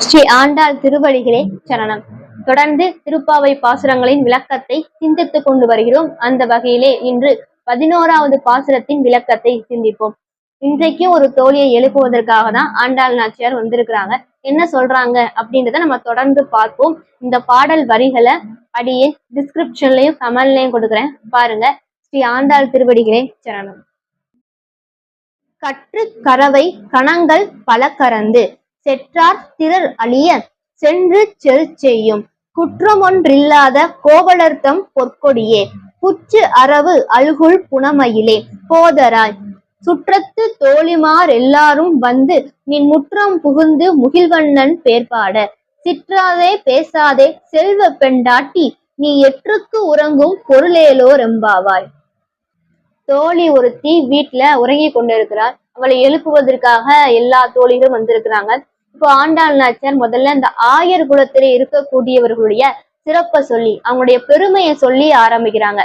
ஸ்ரீ ஆண்டாள் திருவடிகளே சரணம். தொடர்ந்து திருப்பாவை பாசுரங்களின் விளக்கத்தை சிந்தித்துக் கொண்டு வருகிறோம். அந்த வகையிலே இன்று 11வது பாசுரத்தின் விளக்கத்தை சிந்திப்போம். இன்றைக்கு ஒரு தோழியை எழுப்புவதற்காக தான் ஆண்டாள் நாச்சியார் வந்திருக்கிறாங்க. என்ன சொல்றாங்க அப்படின்றத நம்ம தொடர்ந்து பார்ப்போம். இந்த பாடல் வரிகளை அடியே டிஸ்கிரிப்ஷன்லயும் கமெண்ட்லயும் கொடுக்குறேன், பாருங்க. ஸ்ரீ ஆண்டாள் திருவடிகளே சரணம். கற்று கரவை கணங்கள் பல கறந்து செற்றார் திரர் அழிய சென்று செல் செய்யும் குற்றமொன்றில்லாத கோவலர்த்தம் பொற்கொடியே புற்று அரவு அல்குல் புனமயிலே போதராய் சுற்றத்து தோழிமார் எல்லாரும் வந்து நின் முற்றம் புகுந்து முகில்வண்ணன் பேர்பாட சிற்றாதே பேசாதே செல்வ பெண்டாட்டி நீ எற்றுக்கு உறங்கும் பொருளேலோ ரெம்பாவாய். தோழி ஒருத்தி வீட்டுல உறங்கி கொண்டிருக்கிறார். அவளை எழுப்புவதற்காக எல்லா தோழிகளும் வந்திருக்கிறாங்க. இப்போ ஆண்டாள் நாச்சியார் முதல்ல இந்த ஆயர் குலத்திலே இருக்கக்கூடியவர்களுடைய சிறப்பை சொல்லி அவங்களுடைய பெருமையை சொல்லி ஆரம்பிக்கிறாங்க.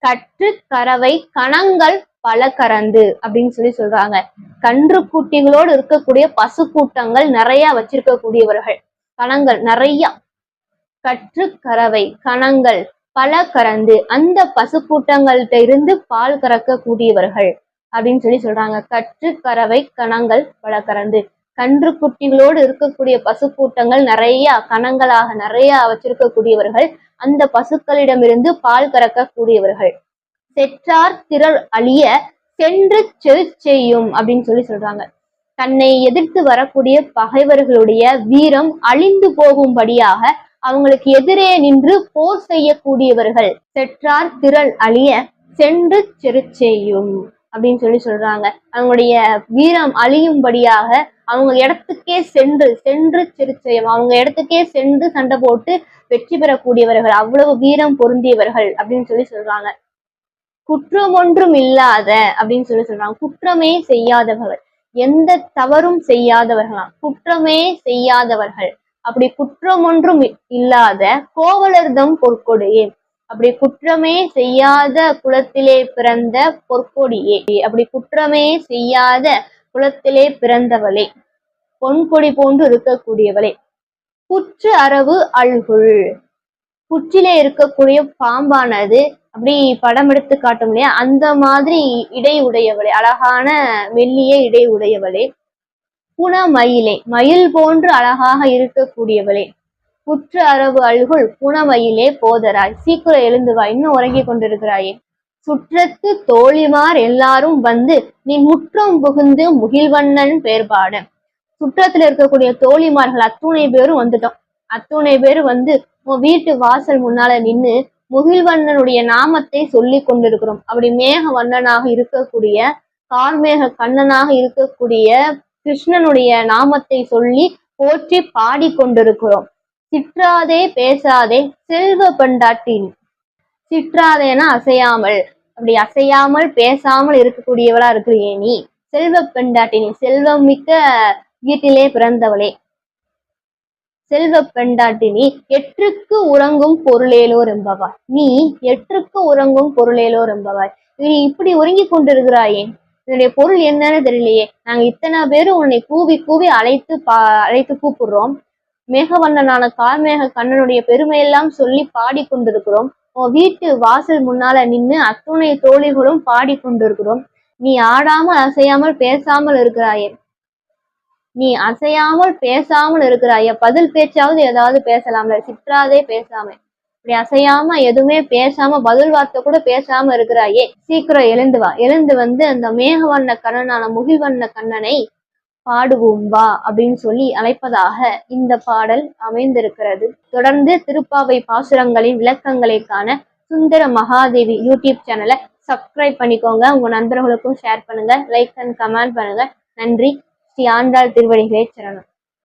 கற்று கரவை கணங்கள் பல கறந்து அப்படின்னு சொல்றாங்க. கன்று குட்டிகளோடு இருக்கக்கூடிய பசு கூட்டங்கள் நிறைய வச்சிருக்கக்கூடியவர்கள். கணங்கள் நிறைய. கற்று கரவை கணங்கள் பல கறந்து அந்த பசு கூட்டங்கள்கிட்ட இருந்து பால் கறக்க கூடியவர்கள் அப்படின்னு சொல்றாங்க. கற்று கறவை கணங்கள் பல கறந்து கன்று குட்டிகளோடு இருக்கக்கூடிய பசு கூட்டங்கள் நிறைய கணங்களாக நிறைய வச்சிருக்கக்கூடியவர்கள். அந்த பசுக்களிடமிருந்து பால் கறக்க கூடியவர்கள். செற்றார் திரள் அழிய சென்று செல் செய்யும் அப்படின்னு சொல்றாங்க. தன்னை எதிர்த்து வரக்கூடிய பகைவர்களுடைய வீரம் அழிந்து போகும்படியாக அவங்களுக்கு எதிரே நின்று போர் செய்யக்கூடியவர்கள். செற்றார் திரள் அழிய சென்று செரு செய்யும் அப்படின்னு சொல்றாங்க. அவங்களுடைய வீரம் அழியும்படியாக அவங்க இடத்துக்கே சென்று செரு செய்யும், அவங்க இடத்துக்கே சென்று சண்டை போட்டு வெற்றி பெறக்கூடியவர்கள். அவ்வளவு வீரம் பொருந்தியவர்கள் அப்படின்னு சொல்றாங்க. குற்றம் ஒன்றும் இல்லாத அப்படின்னு சொல்றாங்க. குற்றமே செய்யாதவர்கள், எந்த தவறும் செய்யாதவர்களாம், குற்றமே செய்யாதவர்கள். அப்படி குற்றம் ஒன்றும் இல்லாத கோவலர்தம் பொற்கொடியே, அப்படி குற்றமே செய்யாத குலத்திலே பிறந்த பொற்கொடியே, அப்படி குற்றமே செய்யாத குலத்திலே பிறந்தவளே, பொன்கொடி போன்று இருக்கக்கூடியவளே. புற்று அரவு அல்குள், புற்றிலே இருக்கக்கூடிய பாம்பானது அப்படி படம் எடுத்து காட்டும் இல்லையா, அந்த மாதிரி இடை உடையவளே, அழகான மெல்லிய இடை உடையவளே. புனமயிலே, மயில் போன்று அழகாக இருக்கக்கூடியவளே. புற்று அரவு அல்குள் புனமயிலே போதராய், சீக்கிரம் எழுந்து வா, இன்னும் உறங்கி கொண்டிருக்கிறாயே. சுற்றத்து தோழிமார் எல்லாரும் வந்து நீ முற்றம் புகுந்து முகில்வண்ணன் பேர்பாட, சுற்றத்துல இருக்கக்கூடிய தோழிமார்கள் அத்துணை பேரும் வந்துட்டோம். அத்துணை பேரும் வந்து உன் வீட்டு வாசல் முன்னால நின்று முகில்வண்ணனுடைய நாமத்தை சொல்லி கொண்டிருக்கிறோம். அப்படி மேக வண்ணனாக இருக்கக்கூடிய கார்மேக கண்ணனாக இருக்கக்கூடிய கிருஷ்ணனுடைய நாமத்தை சொல்லி போற்றி பாடி கொண்டிருக்கிறோம். சிற்றாதே பேசாதே செல்வ பெண்டாட்டின், சிற்றாதேனா அசையாமல், அப்படி அசையாமல் பேசாமல் இருக்கக்கூடியவளா இருக்கிறியே நீ. செல்வ பெண்டாட்டினி, செல்வம் மிக்க வீட்டிலே பிறந்தவளே. செல்வ பெண்டாட்டினி எற்றுக்கு உறங்கும் பொருளேலோ ரெம்பவாய், நீ எற்றுக்கு உறங்கும் பொருளேலோ ரெம்பவாய். நீ இப்படி உறங்கி கொண்டிருக்கிறாயே, இதனுடைய பொருள் என்னன்னு தெரியலையே. நாங்க இத்தனை பேரும் உன்னை கூவி கூவி அழைத்து கூப்பிடுறோம். மேகவண்ணனான கார்மேக கண்ணனுடைய பெருமையெல்லாம் சொல்லி பாடி கொண்டிருக்கிறோம். உன் வீட்டு வாசல் முன்னால நின்று அத்துணை தோழிகளும் பாடி கொண்டிருக்கிறோம். நீ ஆடாமல் அசையாமல் பேசாமல் இருக்கிறாயே, நீ அசையாமல் பேசாமல் இருக்கிறாய, பதில் பேச்சாவது ஏதாவது பேசலாம்ல, சிற்றாதே பேசாம, இப்படி அசையாம எதுவுமே பேசாம பதில் வார்த்தை கூட பேசாம இருக்கிறாயே, சீக்கிரம் எழுந்து வா, எழுந்து வந்து அந்த மேகவண்ண கண்ணனான முகில்வண்ண கண்ணனை பாடுவோம் வா அப்படின்னு சொல்லி அழைப்பதாக இந்த பாடல் அமைந்திருக்கிறது. தொடர்ந்து திருப்பாவை பாசுரங்களின் விளக்கங்களை காண சுந்தர மகாதேவி யூடியூப் சேனலை சப்ஸ்கிரைப் பண்ணிக்கோங்க. உங்க நண்பர்களுக்கும் ஷேர் பண்ணுங்க, லைக் அண்ட் கமெண்ட் பண்ணுங்க. நன்றி. ஸ்ரீ ஆண்டாள் திருவடிகளே சரணம்.